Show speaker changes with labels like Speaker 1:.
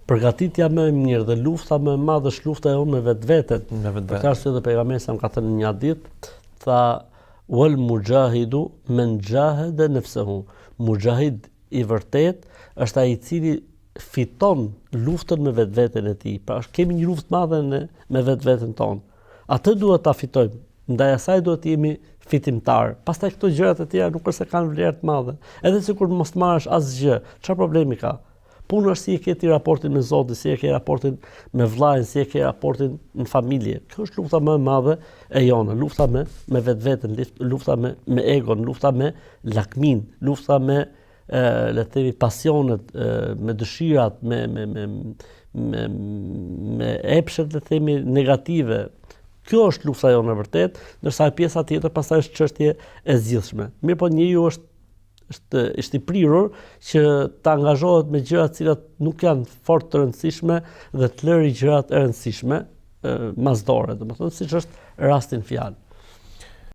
Speaker 1: përgatitja më e mirë dhe lufta më e madhe është lufta e unë me vetveten. Për këtë arsye dhe pejgamberi sa më ka thënë një hadith, tha wal mujahidu man jahada nafsuhu. Mujahid i vërtet është ai i cili fiton luftën me vetveten e tij. Pra kemi një luftë madhe me vetveten tonë. Atë duhet ta fitojmë. Ndaj asaj duhet të jemi fitimtar. Pastaj këto gjërat e tjera nuk është se kanë vlerë të madhe. Edhe sikur mos marrësh asgjë, çfarë problemi ka? Puna është si e ke ti raportin me Zotin, si e ke raportin me vllajën, si e ke raportin në familje. Kjo është lufta më e madhe e jone, lufta me vetveten, lufta me egon, lufta me lakmin, lufta me le të themi pasionet, me dëshirat, me epshet le të themi negative. Kjo është lufta jone e vërtet, ndërsa pjesa tjetër pastaj është çështje e zgjidhshme. Mirë po njeriu është i prirur që të angazhohet me gjëra të cilat nuk janë fort të rëndësishme dhe të lëri gjërat e rëndësishme masdore, domethënë siç është rasti në fjalë.